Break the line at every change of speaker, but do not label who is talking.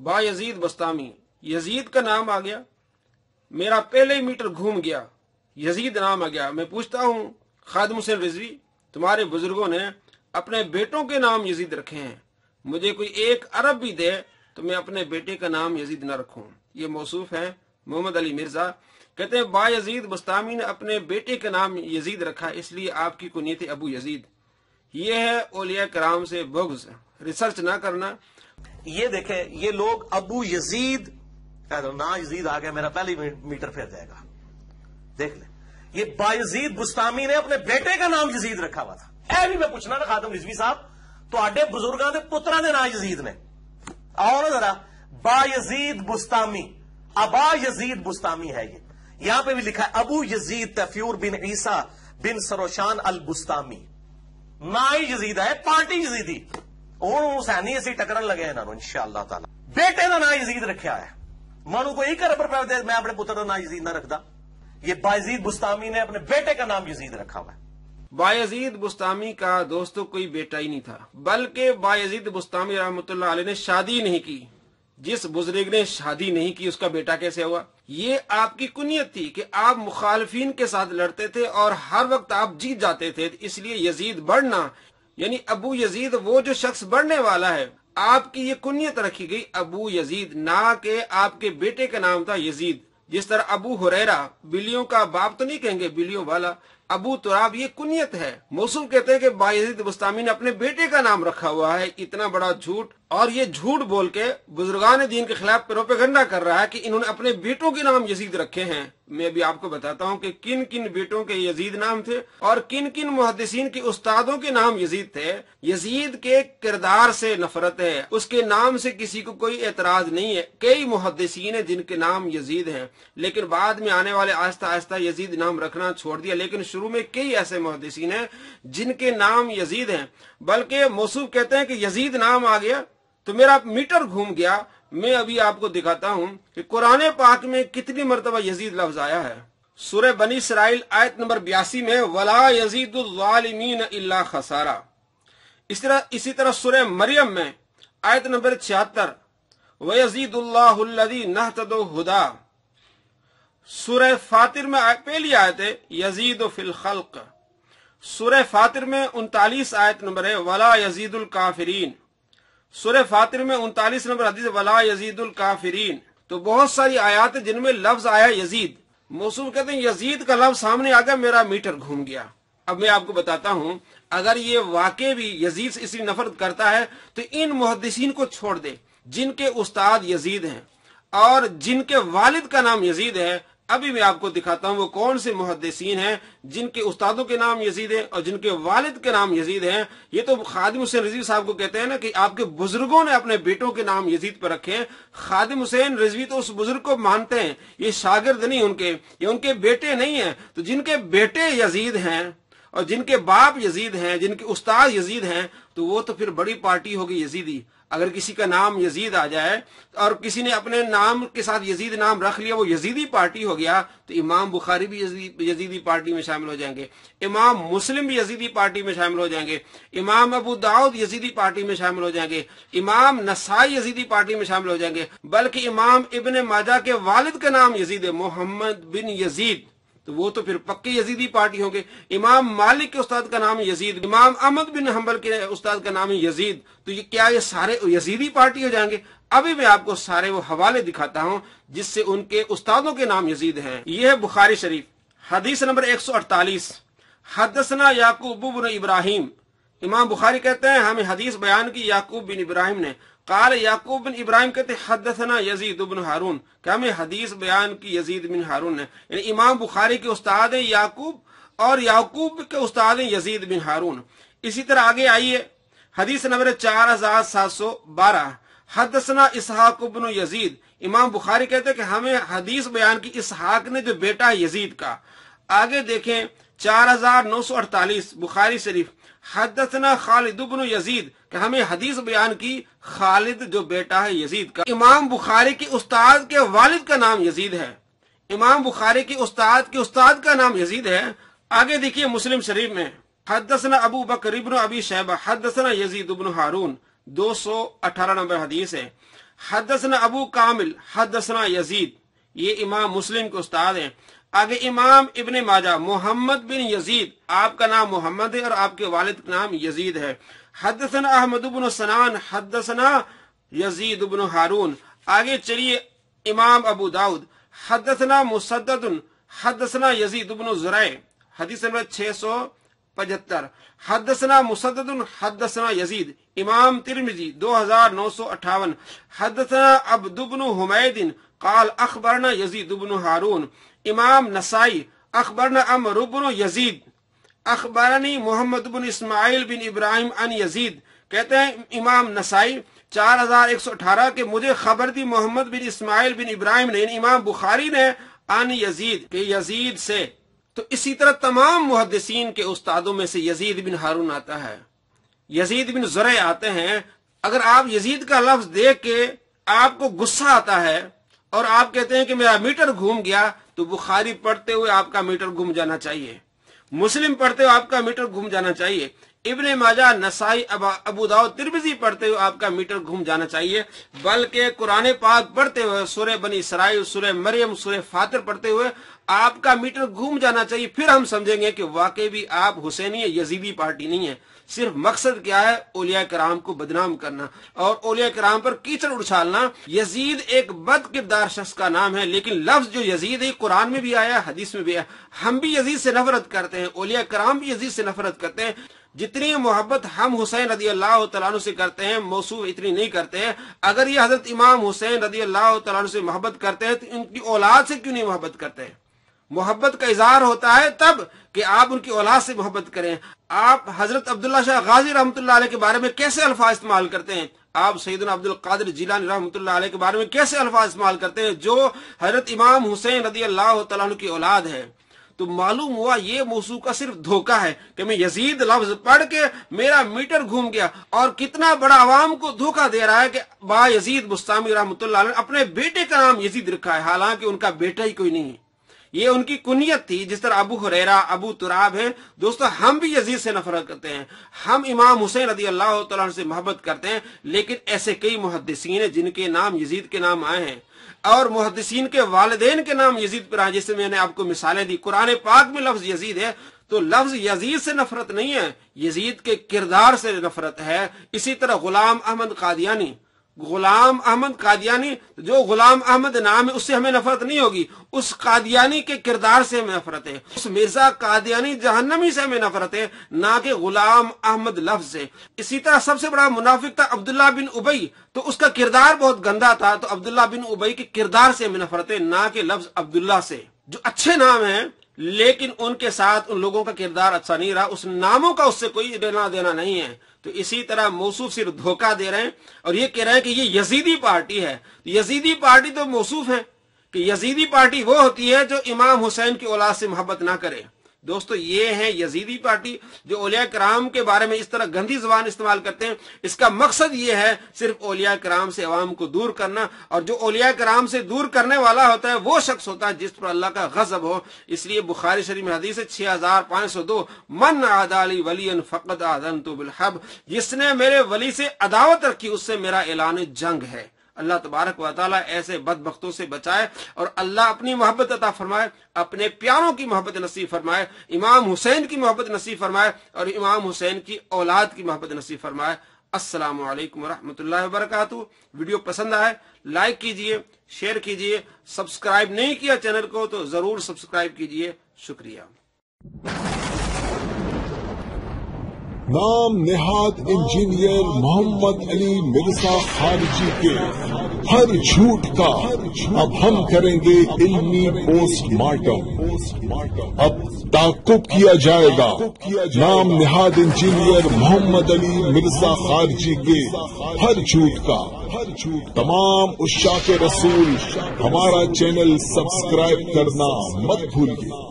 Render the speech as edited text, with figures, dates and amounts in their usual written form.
बा Yazid Bastami, Yazid का नाम आ गया, मेरा पहले ही मीटर घूम गया, यजीद नाम आ गया। मैं पूछता हूँ खादिम हुसैन रिजवी, तुम्हारे बुजुर्गों ने अपने बेटों के नाम यजीद रखे हैं, मुझे कोई एक अरब भी दे तो मैं अपने बेटे का नाम यजीद न रखूं। ये मौसूफ है मोहम्मद अली मिर्जा। कहते हैं बा यजीद बस्तामी ने अपने बेटे का नाम यजीद रखा, इसलिए आपकी कुनियत अबू यजीद। ये है औलिया कराम से बुग़्ज़, रिसर्च ना करना।
ये देखे, ये लोग अबू यजीद ना यजीद आ गया, मेरा पहले मीटर फिर जाएगा। देख ले, ये बायजीद बुस्तामी ने अपने बेटे का नाम यजीद रखा हुआ था। ऐ भी मैं पूछना ना खादिम रिजवी साहब, तो आडे बुजुर्गों के पुत्रा ने ना यजीद ने आओ ना जरा, बायजीद बुस्तामी, अबा यजीद बुस्तामी है ये। यहां पे भी लिखा है अबू यजीद तफ्यूर बिन ईसा बिन सरोशान अल बुस्तामी। ना ही यजीद है, पार्टी यजीदी और हुसैनी ऐसी टकरन लगे हैं ना इंशाअल्लाह ताला। बेटे का ना यजीद रखा है, मानो कोई कर पर मैं अपने पुत्र का ना यजीद ना रखता। ये बायजीद बुस्तामी ने अपने बेटे का नाम यजीद रखा हुआ है।
बायजीद बुस्तामी का दोस्तों कोई बेटा ही नहीं था, बल्कि बायजीद बुस्तामी रहमतुल्लाह अलैह ने शादी नहीं की। जिस बुजुर्ग ने शादी नहीं की उसका बेटा कैसे हुआ? ये आपकी कुनियत थी कि आप मुखालफीन के साथ लड़ते थे और हर वक्त आप जीत जाते थे, इसलिए यजीद बढ़ना, यानी अबू यजीद वो जो शख्स बढ़ने वाला है, आपकी ये कुनियत रखी गई अबू यजीद, ना के आपके बेटे का नाम था यजीद। जिस तरह अबू हुरैरा, बिल्लियों का बाप तो नहीं कहेंगे, बिल्लियों वाला, अबू तुराब ये कुनियत है। मौसूफ कहते हैं कि बायजीद बुस्तामी ने अपने बेटे का नाम रखा हुआ है। इतना बड़ा झूठ, और ये झूठ बोल के बुजुर्गान दीन के खिलाफ प्रोपेगेंडा कर रहा है कि इन्होंने अपने बेटों के नाम यजीद रखे हैं। मैं अभी आपको बताता हूँ कि किन किन बेटों के यजीद नाम थे और किन किन मुहद्दिसीन के उस्तादों के नाम यजीद थे। यजीद के किरदार से नफरत है, उसके नाम से किसी को कोई एतराज नहीं है। कई मुहद्दिसीन है जिनके नाम यजीद हैं, लेकिन बाद में आने वाले आहिस्ता आहिस्ता यजीद नाम रखना छोड़ दिया। लेकिन शुरू में कई ऐसे मुहद्दिसीन हैं जिनके नाम यजीद हैं। बल्कि मौसूफ कहते हैं कि यजीद नाम आ गया तो मेरा मीटर घूम गया। मैं अभी आपको दिखाता हूं कि कुरान पाक में कितनी मर्तबा यजीद लफ्ज आया है। सूरह बनी इसराइल आयत नंबर 82 में वला यजीदुल ज़ालिमीन इल्ला खसारा। इसी तरह सूरह मरियम में आयत नंबर 76 व यजीदुल्लाहुल्लज़ी नहतदु हुदा। सूरह फातिर में पहली आयत है यजीदु फिल खल्क। सूरह फातिर में 39 आयत नंबर है वला यजीदुल काफिरीन। सूरह फातिर में 39 नंबर हदीस वला यजीदुल काफिरीन। तो बहुत सारी आयत जिनमें लफ्ज आया यजीद। मौसूफ कहते हैं यजीद का लफ्ज सामने आ गया, मेरा मीटर घूम गया। अब मैं आपको बताता हूं, अगर ये वाकई भी यजीद से इसी नफरत करता है तो इन मुहद्दिसीन को छोड़ दे जिनके उस्ताद यजीद हैं और जिनके वालिद का नाम यजीद है। अभी मैं आपको दिखाता हूं वो कौन से मुहद्दिसीन हैं जिनके उस्तादों के नाम यजीद हैं और जिनके वालिद के नाम यजीद हैं। ये तो खादिम हुसैन रिजवी साहब को कहते हैं ना कि आपके बुजुर्गों ने अपने बेटों के नाम यजीद पर रखे हैं। खादिम हुसैन रिजवी तो उस बुजुर्ग को मानते हैं, ये शागिर्द नहीं उनके, ये उनके बेटे नहीं है। तो जिनके बेटे यजीद हैं और जिनके बाप यजीद हैं, जिनके उस्ताद यजीद हैं, तो वो तो फिर बड़ी पार्टी होगी यजीदी। अगर किसी का नाम यजीद आ जाए और किसी ने अपने नाम के साथ यजीद नाम रख लिया, वो यजीदी पार्टी हो गया, तो इमाम बुखारी भी यजीदी पार्टी में शामिल हो जाएंगे, इमाम मुस्लिम भी यजीदी पार्टी में शामिल हो जाएंगे, इमाम अबू दाऊद यजीदी पार्टी में शामिल हो जाएंगे, इमाम नसाई यजीदी पार्टी में शामिल हो जाएंगे। बल्कि इमाम इब्ने माजा के वालिद का नाम यजीद है, मोहम्मद बिन यजीद, तो वो तो फिर पक्के यजीदी पार्टी होंगे। इमाम मालिक के उस्ताद का नाम यजीद, इमाम अहमद बिन हंबल के उस्ताद का नाम है यजीद, तो ये क्या ये सारे यजीदी पार्टी हो जाएंगे? अभी मैं आपको सारे वो हवाले दिखाता हूं जिससे उनके उस्तादों के नाम यजीद हैं। ये है बुखारी शरीफ, हदीस नंबर 148, हदसना याकूब बिन इब्राहिम। इमाम बुखारी कहते हैं हमें हदीस बयान की याकूब बिन इब्राहिम ने। काल याकूब बिन इब्राहिम कहते हदसना यजीद बिन हारून, क्या हमें हदीस बयान की यजीद बिन हारून ने। यानी इमाम बुखारी के उस्ताद हैं याकूब और याकूब के उस्ताद हैं यजीद बिन हारून। इसी तरह आगे आइए, हदीस नंबर 4712, हदसना इसहाक बिन यजीद। इमाम बुखारी कहते हैं कि हमें हदीस बयान की इसहाक ने जो बेटा है यजीद का। आगे देखें 4948 बुखारी शरीफ, हदसना खालिद बिन यजीद, कि हमें हदीस बयान की खालिद जो बेटा है यजीद का। इमाम बुखारी के उस्ताद के वालिद का नाम यजीद है, इमाम बुखारी के उस्ताद का नाम यजीद है। आगे देखिए मुस्लिम शरीफ में, हदसना अबू बकर इब्न अबी शैबा, हदसना यजीद बिन हारून, 218 नंबर हदीस है। हदसना अबू कामिल हदसना यजीद, ये इमाम मुस्लिम के उस्ताद हैं। आगे इमाम इब्ने माजा मोहम्मद बिन यजीद, आपका नाम मोहम्मद है और आपके वालिद का नाम यजीद है। हदसना अहमद बिन सनान हदसना यजीद बिन हारून। आगे चलिए इमाम अबू दाऊद हदसना मुसद्दद हदसना यजीद बिन ज़ुरै, हदीस नंबर 675। हदसना मुसद्दद हदसना यजीद, इमाम तिरमिजी 2958। हदसना अब्द बिन हुमैद काल अखबरना यजीद बिन हारून। इमाम नसाई अखबरना अमर बिन यजीद अखबरनी मोहम्मद बिन इस्माइल बिन इब्राहिम अन यजीद। कहते हैं इमाम नसाई 4118 के मुझे खबर दी मोहम्मद बिन इस्माइल बिन इब्राहिम ने, इमाम बुखारी ने अन यजीद के यजीद से। तो इसी तरह तमाम मुहद्दिसीन के उस्तादों में से यजीद बिन हारून आता है, यजीद बिन ज़ुरै आते हैं। अगर आप यजीद का लफ्ज देख के आपको गुस्सा आता है और आप कहते हैं कि मेरा मीटर घूम गया, तो बुखारी पढ़ते हुए आपका मीटर घूम जाना चाहिए, मुस्लिम पढ़ते हुए आपका मीटर घूम जाना चाहिए, इब्ने माजा नसाई अबू दाऊद तिरमिजी पढ़ते हुए आपका मीटर घूम जाना चाहिए। बल्कि कुरान पाक पढ़ते हुए सूरह बनी इसराइल, सूरह मरियम, सूरह फातिर पढ़ते हुए आपका मीटर घूम जाना चाहिए। फिर हम समझेंगे कि वाकई भी आप हुसैनी यजीदी पार्टी नहीं है। सिर्फ मकसद क्या है? औलिया कराम को बदनाम करना और औलिया कराम पर कीचड़ उछालना। यजीद एक बद किरदार शख्स का नाम है, लेकिन लफ्ज जो यजीद है कुरान में भी आया, हदीस में भी आया। हम भी यजीद से नफरत करते हैं, औलिया कराम भी यजीद से नफरत करते हैं। जितनी मोहब्बत हम हुसैन रदी अल्लाह तआला अन्हु से करते हैं, मौसूफ इतनी नहीं करते हैं। अगर ये हजरत इमाम हुसैन रदी अल्लाह तआला अन्हु से मोहब्बत करते हैं तो इनकी औलाद से क्यों नहीं मोहब्बत करते हैं? मोहब्बत का इजहार होता है तब कि आप उनकी औलाद से मोहब्बत करें। आप हजरत अब्दुल्ला शाह गाजी रहमतुल्लाह अलैह के बारे में कैसे अल्फाज इस्तेमाल करते हैं? आप सैयदना अब्दुल कादिर जिलानी रहमतुल्लाह अलैह के बारे में कैसे अल्फाज इस्तेमाल करते हैं, जो हजरत इमाम हुसैन रदी अल्लाह तआला अन्हु की औलाद है? तो मालूम हुआ ये मौसू का सिर्फ धोखा है कि मैं यजीद लफ्ज पढ़ के मेरा मीटर घूम गया। और कितना बड़ा अवाम को धोखा दे रहा है कि बा यजीद बुस्तामी रहमतुल्लाह अलैह अपने बेटे का नाम यजीद रखा है, हालांकि उनका बेटा ही कोई नहीं है, ये उनकी कुनियत थी। जिस तरह अबू हुरैरा, अबू तुराब है। दोस्तों, हम भी यजीद से नफरत करते हैं, हम इमाम हुसैन रदी अल्लाह तआला अन्हु से मोहब्बत करते हैं, लेकिन ऐसे कई मुहद्दिसीन हैं जिनके नाम यजीद के नाम आए हैं और मुहद्दिसीन के वालिदैन के नाम यजीद पर आए। जैसे मैंने आपको मिसालें दी, कुरान पाक में लफ्ज यजीद है, तो लफ्ज यजीद से नफरत नहीं है, यजीद के किरदार से नफरत है। इसी तरह गुलाम अहमद कादियानी, गुलाम अहमद कादियानी, जो गुलाम अहमद नाम है उससे हमें नफरत नहीं होगी, उस कादियानी के किरदार से हमें नफरत है। उस मिर्जा कादियानी जहन्नमी से हमें नफरत है, ना कि गुलाम अहमद लफ्ज से। इसी तरह सबसे बड़ा मुनाफिक था अब्दुल्ला बिन उबई, तो उसका किरदार बहुत गंदा था, तो अब्दुल्ला बिन उबई के किरदार से हमें नफरत है, ना कि लफ्ज अब्दुल्ला से। जो अच्छे नाम है लेकिन उनके साथ उन लोगों का किरदार अच्छा नहीं रहा, उस नामों का उससे कोई लेना देना नहीं है। तो इसी तरह मौसूफ सिर्फ धोखा दे रहे हैं और ये कह रहे हैं कि ये यजीदी पार्टी है। तो यजीदी पार्टी तो मौसूफ है कि यजीदी पार्टी वो होती है जो इमाम हुसैन की औलाद से मोहब्बत ना करे। दोस्तों, ये है यजीदी पार्टी जो औलिया कराम के बारे में इस तरह गंदी जुबान इस्तेमाल करते हैं। इसका मकसद ये है सिर्फ औलिया कराम से अवाम को दूर करना, और जो औलिया कराम से दूर करने वाला होता है वो शख्स होता है जिस पर अल्लाह का गजब हो। इसलिए बुखारी शरीफ में हदीस है 6502, मन आदाली वलियन फक़द आज़नतु बिल हर्ब, जिसने मेरे वली से अदावत रखी उससे मेरा ऐलान जंग है। अल्लाह तबारक व तआला ऐसे बदबख्तों से बचाए और अल्लाह अपनी मोहब्बत अता फरमाए, अपने प्यारों की मोहब्बत नसीब फरमाए, इमाम हुसैन की मोहब्बत नसीब फरमाए और इमाम हुसैन की औलाद की मोहब्बत नसीब फरमाए। अस्सलामु अलैकुम रहमतुल्लाहि व बरकातुहू। वीडियो पसंद आए लाइक कीजिए, शेयर कीजिए, सब्सक्राइब नहीं किया चैनल को तो जरूर सब्सक्राइब कीजिए। शुक्रिया।
नाम नेहाद इंजीनियर मोहम्मद अली मिर्जा खारजी के हर झूठ का अब हम करेंगे इल्मी पोस्टमार्टम। अब ताक़ुब किया जाएगा नाम नेहाद इंजीनियर मोहम्मद अली मिर्जा खारजी के हर झूठ का। तमाम उश्शाक़े रसूल हमारा चैनल सब्सक्राइब करना मत भूलिए।